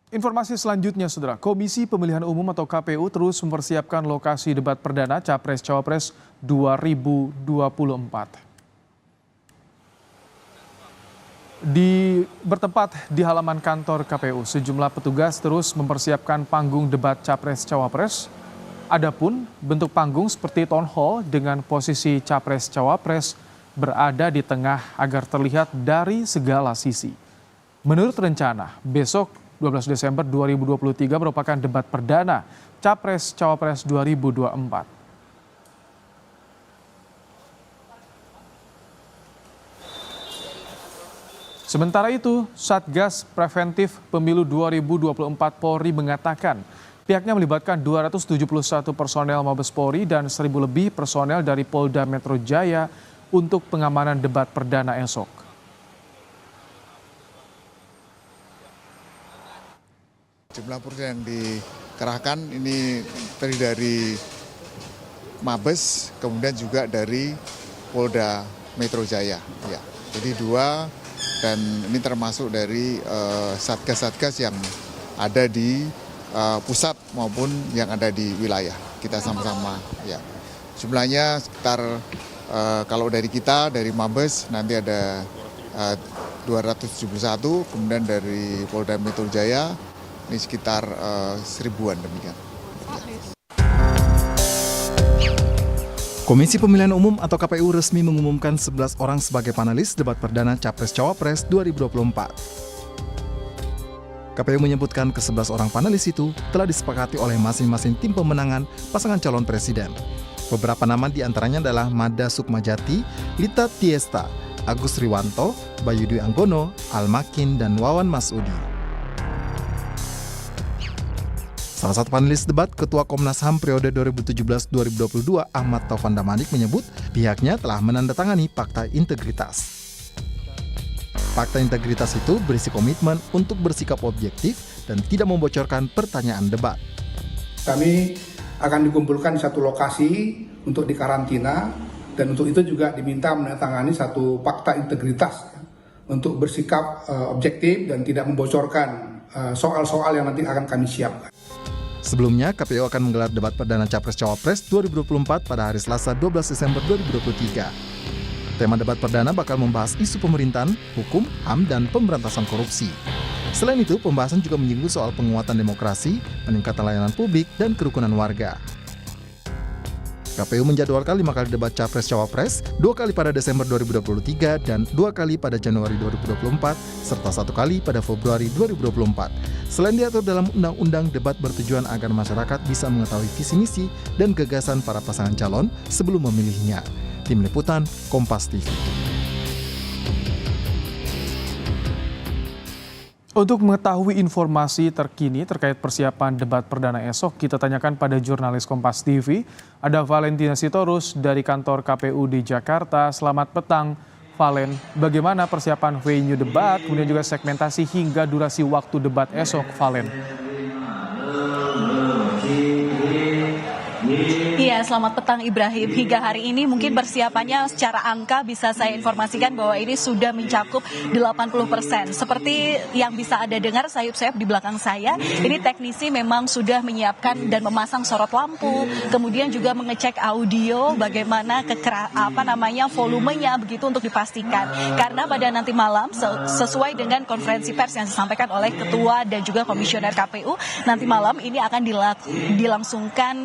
Informasi selanjutnya, Saudara. Komisi Pemilihan Umum atau KPU terus mempersiapkan lokasi debat perdana Capres-Cawapres 2024. Bertempat di halaman kantor KPU, sejumlah petugas terus mempersiapkan panggung debat Capres-Cawapres. Adapun bentuk panggung seperti town hall dengan posisi Capres-Cawapres berada di tengah agar terlihat dari segala sisi. Menurut rencana, besok 12 Desember 2023 merupakan debat perdana Capres-Cawapres 2024. Sementara itu, Satgas Preventif Pemilu 2024 Polri mengatakan pihaknya melibatkan 271 personel Mabes Polri dan 1.000 lebih personel dari Polda Metro Jaya untuk pengamanan debat perdana esok. Jumlah personel yang dikerahkan ini terdiri dari Mabes, kemudian juga dari Polda Metro Jaya. Ya, jadi 2, dan ini termasuk dari satgas-satgas yang ada di pusat maupun yang ada di wilayah. Kita sama-sama, ya. Jumlahnya sekitar kalau dari kita, dari Mabes nanti ada 271, kemudian dari Polda Metro Jaya ini sekitar 1.000-an demikian. Komisi Pemilihan Umum atau KPU resmi mengumumkan 11 orang sebagai panelis debat perdana Capres-Cawapres 2024. KPU menyebutkan ke-11 orang panelis itu telah disepakati oleh masing-masing tim pemenangan pasangan calon presiden. Beberapa nama diantaranya adalah Mada Sukmajati, Lita Tiesta, Agus Riwanto, Bayu Dwi Anggono, Al-Makin, dan Wawan Masudi. Salah satu panelis debat, Ketua Komnas HAM periode 2017-2022 Ahmad Taufan Damanik menyebut pihaknya telah menandatangani Fakta Integritas. Fakta Integritas itu berisi komitmen untuk bersikap objektif dan tidak membocorkan pertanyaan debat. Kami akan dikumpulkan di satu lokasi untuk dikarantina dan untuk itu juga diminta menandatangani satu Fakta Integritas untuk bersikap objektif dan tidak membocorkan soal-soal yang nanti akan kami siapkan. Sebelumnya, KPU akan menggelar debat perdana Capres-Cawapres 2024 pada hari Selasa 12 Desember 2023. Tema debat perdana bakal membahas isu pemerintahan, hukum, HAM, dan pemberantasan korupsi. Selain itu, pembahasan juga menyinggung soal penguatan demokrasi, peningkatan layanan publik, dan kerukunan warga. KPU menjadwalkan 5 kali debat Capres-Cawapres, 2 kali pada Desember 2023 dan 2 kali pada Januari 2024, serta 1 kali pada Februari 2024. Selain diatur dalam undang-undang, debat bertujuan agar masyarakat bisa mengetahui visi misi dan gagasan para pasangan calon sebelum memilihnya. Tim Liputan, Kompas TV. Untuk mengetahui informasi terkini terkait persiapan debat perdana esok, kita tanyakan pada jurnalis Kompas TV. Ada Valentina Sitorus dari kantor KPU di Jakarta. Selamat petang, Valen. Bagaimana persiapan venue debat, kemudian juga segmentasi hingga durasi waktu debat esok, Valen? Iya, selamat petang Ibrahim. Hingga hari ini mungkin persiapannya secara angka bisa saya informasikan bahwa ini sudah mencakup 80%. Seperti yang bisa Anda dengar sayup-sayup di belakang saya, ini teknisi memang sudah menyiapkan dan memasang sorot lampu, kemudian juga mengecek audio bagaimana volumenya begitu untuk dipastikan. Karena pada nanti malam sesuai dengan konferensi pers yang disampaikan oleh Ketua dan juga Komisioner KPU, nanti malam ini akan dilangsungkan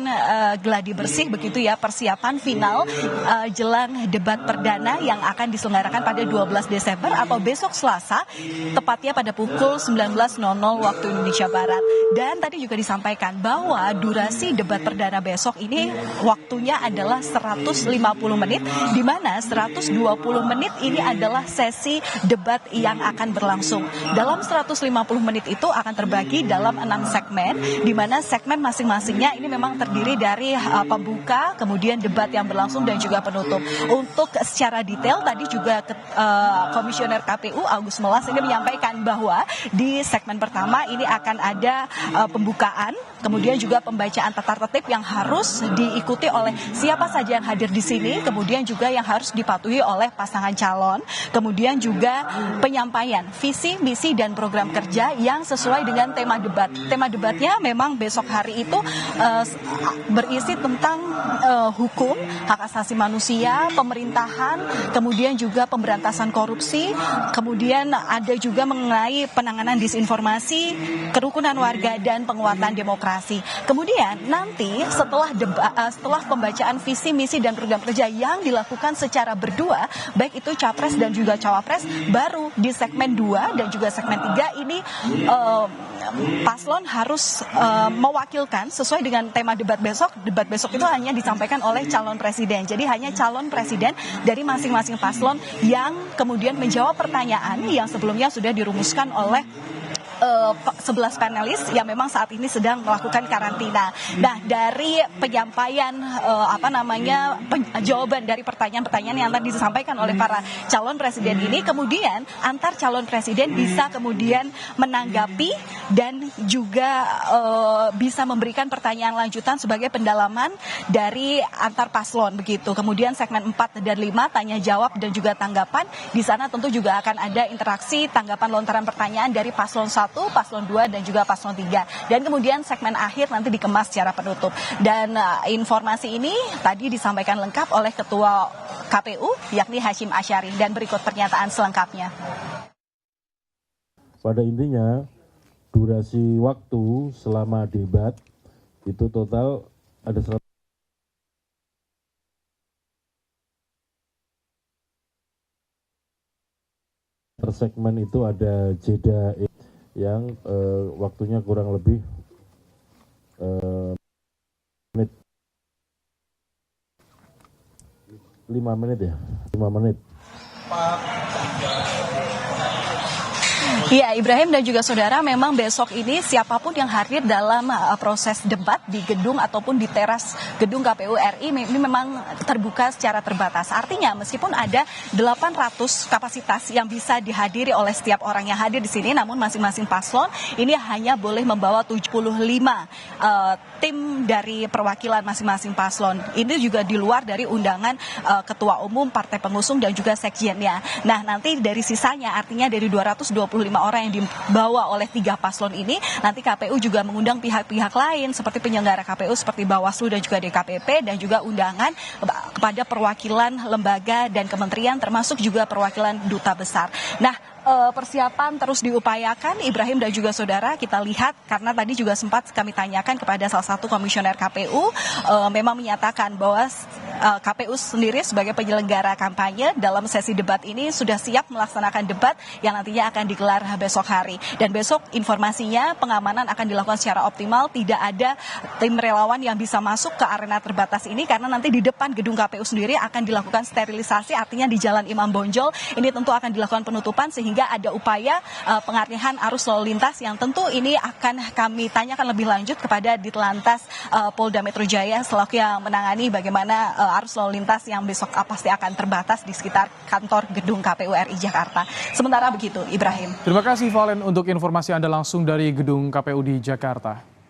gladi bersih begitu ya, persiapan final jelang debat perdana yang akan diselenggarakan pada 12 Desember atau besok Selasa, tepatnya pada pukul 19.00 waktu Indonesia Barat. Dan tadi juga disampaikan bahwa durasi debat perdana besok ini waktunya adalah 150 menit, di mana 120 menit ini adalah sesi debat yang akan berlangsung. Dalam 150 menit itu akan terbagi dalam 6 segmen, di mana segmen masing-masingnya ini memang terdiri dari pembuka pembuka, kemudian debat yang berlangsung dan juga penutup. Untuk secara detail tadi juga Komisioner KPU Agus Melas ini menyampaikan bahwa di segmen pertama ini akan ada pembukaan, kemudian juga pembacaan tata tertib yang harus diikuti oleh siapa saja yang hadir di sini, kemudian juga yang harus dipatuhi oleh pasangan calon, kemudian juga penyampaian visi, misi, dan program kerja yang sesuai dengan tema debat. Tema debatnya memang besok hari itu berisi tentang hukum, hak asasi manusia, pemerintahan, kemudian juga pemberantasan korupsi, kemudian ada juga mengenai penanganan disinformasi, kerukunan warga, dan penguatan demokrasi. Kemudian nanti setelah pembacaan visi, misi, dan program kerja yang dilakukan secara berdua, baik itu capres dan juga cawapres, baru di segmen 2 dan juga segmen 3 ini paslon harus mewakilkan sesuai dengan tema debat besok. Debat besok itu hanya disampaikan oleh calon presiden. Jadi hanya calon presiden dari masing-masing paslon yang kemudian menjawab pertanyaan yang sebelumnya sudah dirumuskan oleh 11 panelis yang memang saat ini sedang melakukan karantina. Nah, dari penyampaian jawaban dari pertanyaan-pertanyaan yang tadi disampaikan oleh para calon presiden ini, kemudian antar calon presiden bisa kemudian menanggapi dan juga bisa memberikan pertanyaan lanjutan sebagai pendalaman dari antar paslon begitu. Kemudian segmen 4 dan 5 tanya jawab dan juga tanggapan. Di sana tentu juga akan ada interaksi tanggapan lontaran pertanyaan dari paslon 1, paslon 2, dan juga paslon 3. Dan kemudian segmen akhir nanti dikemas secara penutup. Dan informasi ini tadi disampaikan lengkap oleh Ketua KPU, yakni Hashim Asyari. Dan berikut pernyataan selengkapnya. Pada intinya, durasi waktu selama debat itu total ada 100. Per segmen itu ada jeda yang waktunya kurang lebih menit 5 menit ya, 5 menit. Iya, Ibrahim dan juga saudara, memang besok ini siapapun yang hadir dalam proses debat di gedung ataupun di teras gedung KPU RI ini memang terbuka secara terbatas. Artinya meskipun ada 800 kapasitas yang bisa dihadiri oleh setiap orang yang hadir di sini, namun masing-masing paslon ini hanya boleh membawa 75 tim dari perwakilan masing-masing paslon. Ini juga di luar dari undangan ketua umum, partai pengusung, dan juga sekjennya. Nah, nanti dari sisanya, artinya dari 225 orang yang dibawa oleh 3 paslon ini, nanti KPU juga mengundang pihak-pihak lain seperti penyelenggara KPU seperti Bawaslu dan juga DKPP, dan juga undangan kepada perwakilan lembaga dan kementerian, termasuk juga perwakilan duta besar. Nah, persiapan terus diupayakan, Ibrahim dan juga saudara. Kita lihat, karena tadi juga sempat kami tanyakan kepada salah satu komisioner KPU, memang menyatakan bahwa KPU sendiri sebagai penyelenggara kampanye dalam sesi debat ini sudah siap melaksanakan debat yang nantinya akan digelar besok hari. Dan besok informasinya pengamanan akan dilakukan secara optimal, tidak ada tim relawan yang bisa masuk ke arena terbatas ini, karena nanti di depan gedung KPU sendiri akan dilakukan sterilisasi, artinya di Jalan Imam Bonjol ini tentu akan dilakukan penutupan, sehingga ada upaya pengalihan arus lalu lintas yang tentu ini akan kami tanyakan lebih lanjut kepada Ditlantas Polda Metro Jaya selaku yang menangani bagaimana arus lalu lintas yang besok pasti akan terbatas di sekitar kantor gedung KPU RI Jakarta. Sementara begitu, Ibrahim. Terima kasih Valen untuk informasi Anda langsung dari gedung KPU di Jakarta.